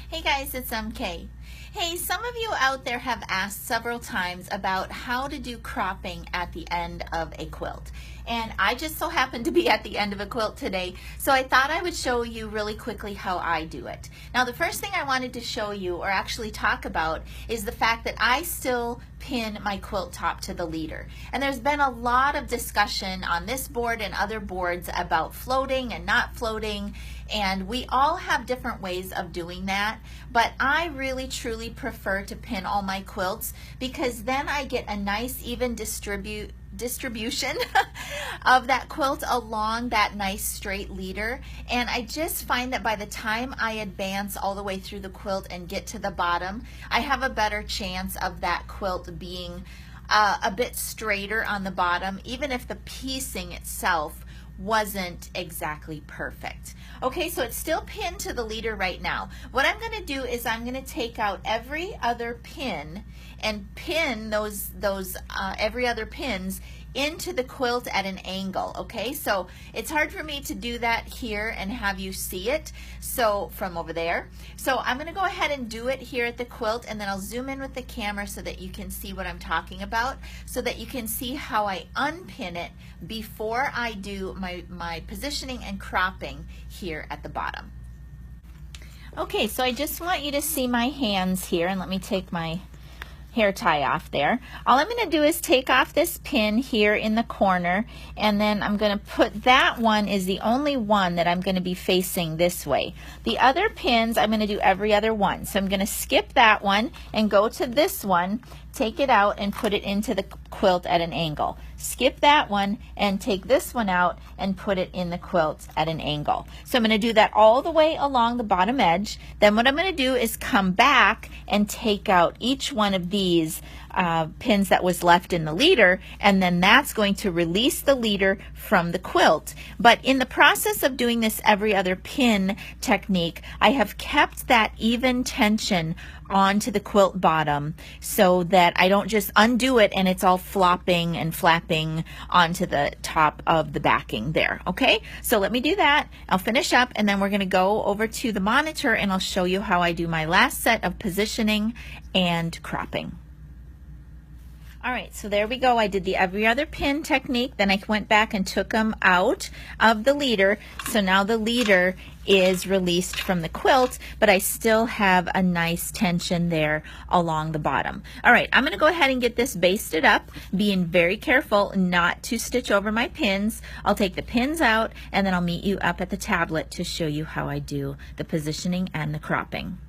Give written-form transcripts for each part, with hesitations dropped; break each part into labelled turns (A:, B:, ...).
A: Hey guys, it's MK. Hey, some of you out there have asked several times about how to do cropping at the end of a quilt. And I just so happened to be at the end of a quilt today, so I thought I would show you really quickly how I do it. Now, the first thing I wanted to show you, or actually talk about, is the fact that I still pin my quilt top to the leader. And there's been a lot of discussion on this board and other boards about floating and not floating, and we all have different ways of doing that, but I really truly prefer to pin all my quilts because then I get a nice even distribution of that quilt along that nice straight leader, and I just find that by the time I advance all the way through the quilt and get to the bottom, I have a better chance of that quilt being a bit straighter on the bottom, even if the piecing itself wasn't exactly perfect. Okay, so it's still pinned to the leader right now. What I'm going to do is I'm going to take out every other pin and pin those every other pins into the quilt at an angle. Okay, so it's hard for me to do that here and have you see it so from over there. So I'm going to go ahead and do it here at the quilt, and then I'll zoom in with the camera so that you can see what I'm talking about, so that you can see how I unpin it before I do my positioning and cropping here at the bottom. Okay, so I just want you to see my hands here, and let me take my hair tie off there. All I'm going to do is take off this pin here in the corner, and then I'm going to put that one is the only one that I'm going to be facing this way. The other pins I'm going to do every other one. So I'm going to skip that one and go to this one, take it out and put it into the quilt at an angle. Skip that one and take this one out and put it in the quilt at an angle. So I'm going to do that all the way along the bottom edge. Then what I'm going to do is come back and take out each one of these pins that was left in the leader, and then that's going to release the leader from the quilt. But in the process of doing this every other pin technique, I have kept that even tension onto the quilt bottom so that I don't just undo it and it's all flopping and flapping onto the top of the backing there. Okay, so let me do that. I'll finish up, and then we're going to go over to the monitor and I'll show you how I do my last set of positioning and cropping. All right, so there we go. I did the every other pin technique, then I went back and took them out of the leader. So now the leader is released from the quilt, but I still have a nice tension there along the bottom. All right, I'm going to go ahead and get this basted up, being very careful not to stitch over my pins. I'll take the pins out, and then I'll meet you up at the tablet to show you how I do the positioning and the cropping.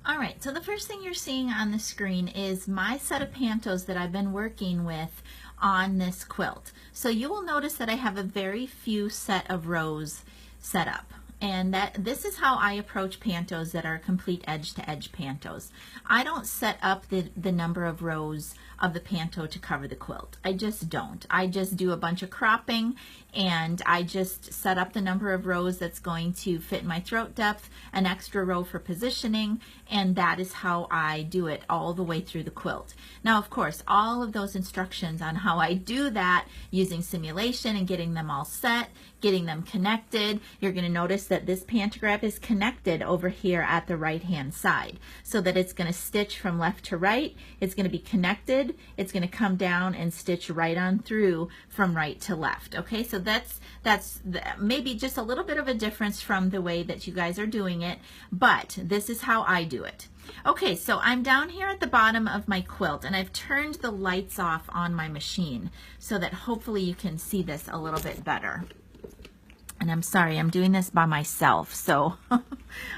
A: All right, so the first thing you're seeing on the screen is my set of pantos that I've been working with on this quilt. So you will notice that I have a very few set of rows set up. And this is how I approach pantos that are complete edge-to-edge pantos. I don't set up the number of rows of the panto to cover the quilt. I just don't. I just do a bunch of cropping, and I just set up the number of rows that's going to fit my throat depth, an extra row for positioning, and that is how I do it all the way through the quilt. Now, of course, all of those instructions on how I do that using simulation and getting them all set, getting them connected, you're going to notice that this pantograph is connected over here at the right hand side, so that it's going to stitch from left to right. It's going to be connected. It's going to come down and stitch right on through from right to left. Okay, so that's maybe just a little bit of a difference from the way that you guys are doing it, but this is how I do it. Okay, so I'm down here at the bottom of my quilt, and I've turned the lights off on my machine so that hopefully you can see this a little bit better. And I'm sorry, I'm doing this by myself, so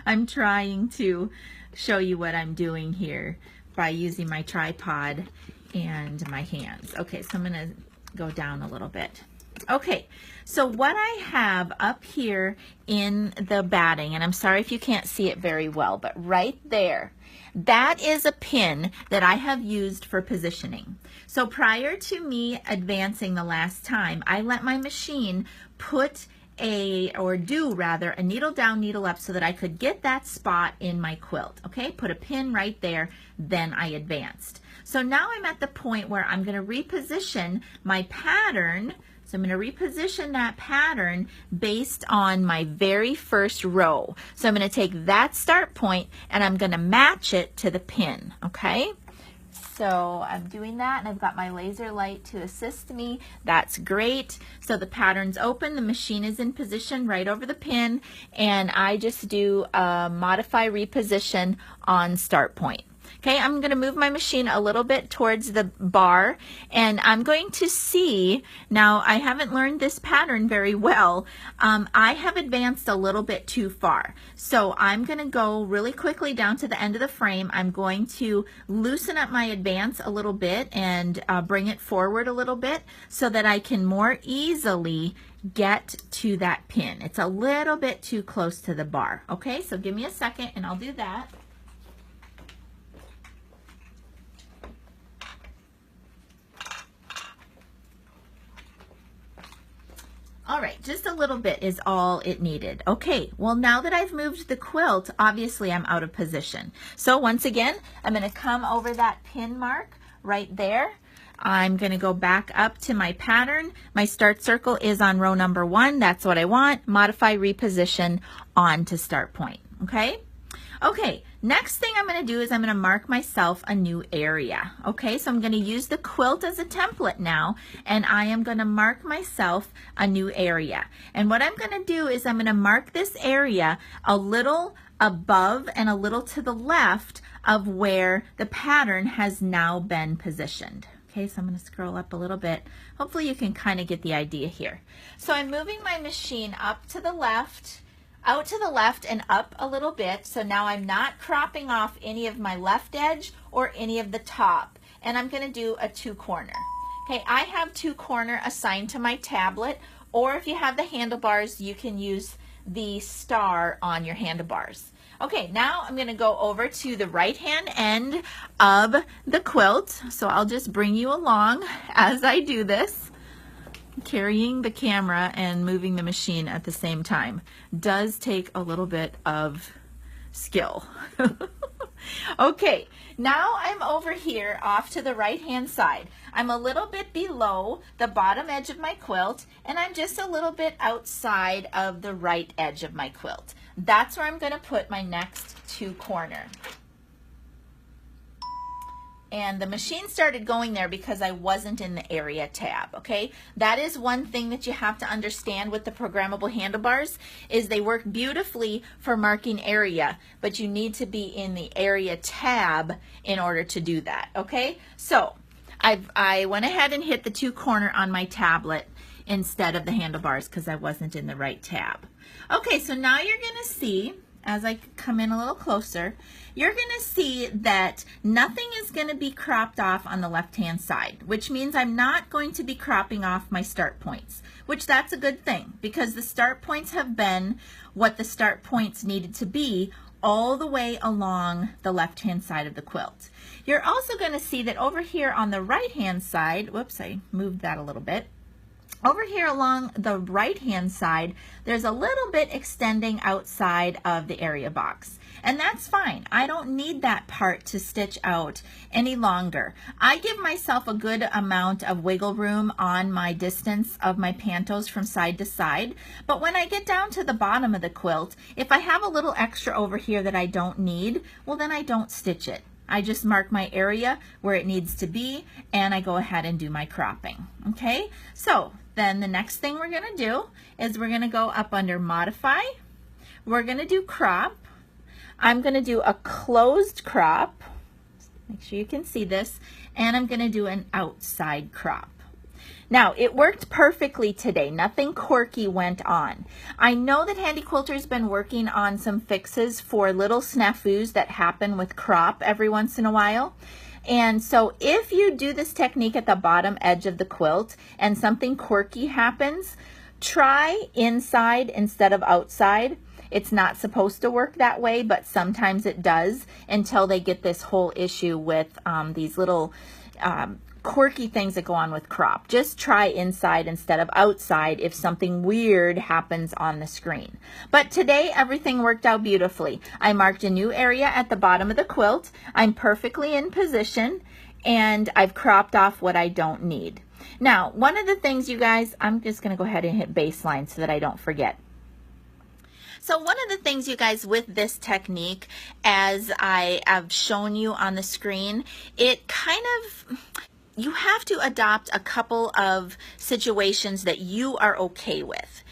A: I'm trying to show you what I'm doing here by using my tripod and my hands. Okay, so I'm going to go down a little bit. Okay, so what I have up here in the batting, and I'm sorry if you can't see it very well, but right there, that is a pin that I have used for positioning. So prior to me advancing the last time, I let my machine put a needle down, needle up, so that I could get that spot in my quilt. Okay, put a pin right there, then I advanced. So now I'm at the point where I'm going to reposition my pattern So I'm going to reposition that pattern based on my very first row. So I'm going to take that start point and I'm going to match it to the pin, okay? So I'm doing that and I've got my laser light to assist me. That's great. So the pattern's open, the machine is in position right over the pin, and I just do a modify reposition on start point. Okay, I'm going to move my machine a little bit towards the bar, and I'm going to see, now I haven't learned this pattern very well. I have advanced a little bit too far. So I'm going to go really quickly down to the end of the frame. I'm going to loosen up my advance a little bit and bring it forward a little bit so that I can more easily get to that pin. It's a little bit too close to the bar. Okay, so give me a second and I'll do that. All right, just a little bit is all it needed. Okay, well now that I've moved the quilt, obviously I'm out of position. So once again, I'm going to come over that pin mark right there. I'm going to go back up to my pattern. My start circle is on row number 1. That's what I want. Modify reposition on to start point. Okay? Okay, next thing I'm going to do is I'm going to mark myself a new area. Okay, so I'm going to use the quilt as a template now, and I am going to mark myself a new area. And what I'm going to do is I'm going to mark this area a little above and a little to the left of where the pattern has now been positioned. Okay, so I'm going to scroll up a little bit. Hopefully you can kind of get the idea here. So I'm moving my machine up to the left, out to the left and up a little bit. So now I'm not cropping off any of my left edge or any of the top. And I'm going to do a 2-corner. Okay, I have 2-corner assigned to my tablet, or if you have the handlebars, you can use the star on your handlebars. Okay, now I'm going to go over to the right hand end of the quilt. So I'll just bring you along as I do this. Carrying the camera and moving the machine at the same time does take a little bit of skill. Okay, now I'm over here off to the right hand side. I'm a little bit below the bottom edge of my quilt, and I'm just a little bit outside of the right edge of my quilt. That's where I'm going to put my next 2-corner. And the machine started going there because I wasn't in the area tab, okay? That is one thing that you have to understand with the programmable handlebars, is they work beautifully for marking area, but you need to be in the area tab in order to do that, okay? So I went ahead and hit the 2-corner on my tablet instead of the handlebars because I wasn't in the right tab. Okay, so now you're going to see, as I come in a little closer, you're going to see that nothing is going to be cropped off on the left-hand side, which means I'm not going to be cropping off my start points, which that's a good thing because the start points have been what the start points needed to be all the way along the left-hand side of the quilt. You're also going to see that over here on the right-hand side, whoops, I moved that a little bit. Over here along the right-hand side, there's a little bit extending outside of the area box. And that's fine. I don't need that part to stitch out any longer. I give myself a good amount of wiggle room on my distance of my pantos from side to side. But when I get down to the bottom of the quilt, if I have a little extra over here that I don't need, well then I don't stitch it. I just mark my area where it needs to be, and I go ahead and do my cropping. Okay, so then the next thing we're going to do is we're going to go up under Modify. We're going to do Crop. I'm going to do a closed crop. Make sure you can see this. And I'm going to do an outside crop. Now, it worked perfectly today. Nothing quirky went on. I know that Handy Quilter's been working on some fixes for little snafus that happen with crop every once in a while. And so if you do this technique at the bottom edge of the quilt and something quirky happens, try inside instead of outside. It's not supposed to work that way, but sometimes it does until they get this whole issue with these little quirky things that go on with crop. Just try inside instead of outside if something weird happens on the screen. But today everything worked out beautifully. I marked a new area at the bottom of the quilt. I'm perfectly in position, and I've cropped off what I don't need. Now, one of the things, you guys, I'm just going to go ahead and hit baseline so that I don't forget. So one of the things, you guys, with this technique, as I have shown you on the screen, it kind of, you have to adopt a couple of situations that you are okay with.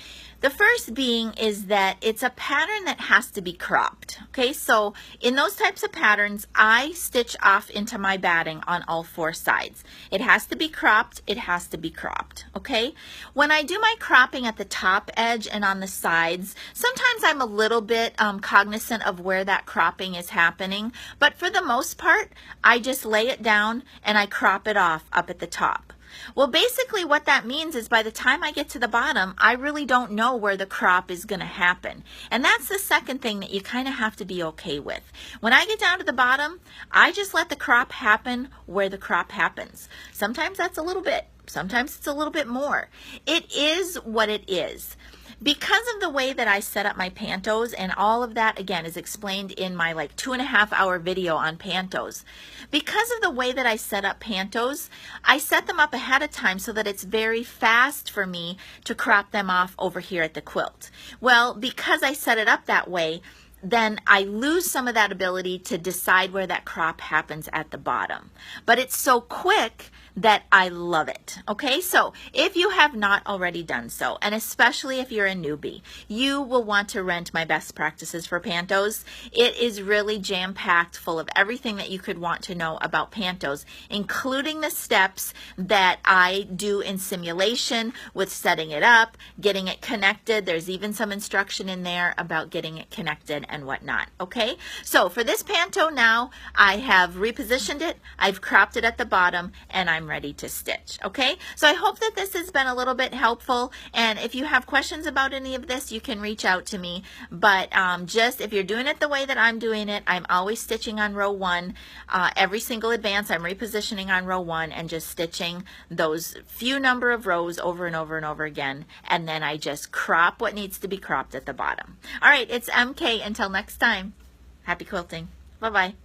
A: The first being is that it's a pattern that has to be cropped. Okay, so in those types of patterns, I stitch off into my batting on all four sides. It has to be cropped, it has to be cropped, okay? When I do my cropping at the top edge and on the sides, sometimes I'm a little bit cognizant of where that cropping is happening, but for the most part, I just lay it down and I crop it off up at the top. Well, basically what that means is by the time I get to the bottom, I really don't know where the crop is going to happen. And that's the second thing that you kind of have to be okay with. When I get down to the bottom, I just let the crop happen where the crop happens. Sometimes that's a little bit, sometimes it's a little bit more. It is what it is. Because of the way that I set up my pantos, and all of that again is explained in my like 2.5-hour video on pantos. Because of the way that I set up pantos, I set them up ahead of time so that it's very fast for me to crop them off over here at the quilt. Well, because I set it up that way, then I lose some of that ability to decide where that crop happens at the bottom. But it's so quick that I love it. Okay, so if you have not already done so, and especially if you're a newbie, you will want to rent my best practices for pantos. It is really jam-packed full of everything that you could want to know about pantos, including the steps that I do in simulation with setting it up, getting it connected. There's even some instruction in there about getting it connected and whatnot. Okay, so for this panto now, I have repositioned it, I've cropped it at the bottom, and I'm ready to stitch. Okay, so I hope that this has been a little bit helpful, and if you have questions about any of this, you can reach out to me. But just if you're doing it the way that I'm doing it, I'm always stitching on row 1. Every single advance I'm repositioning on row 1 and just stitching those few number of rows over and over and over again, and then I just crop what needs to be cropped at the bottom. All right, it's MK. Until next time, happy quilting. Bye-bye.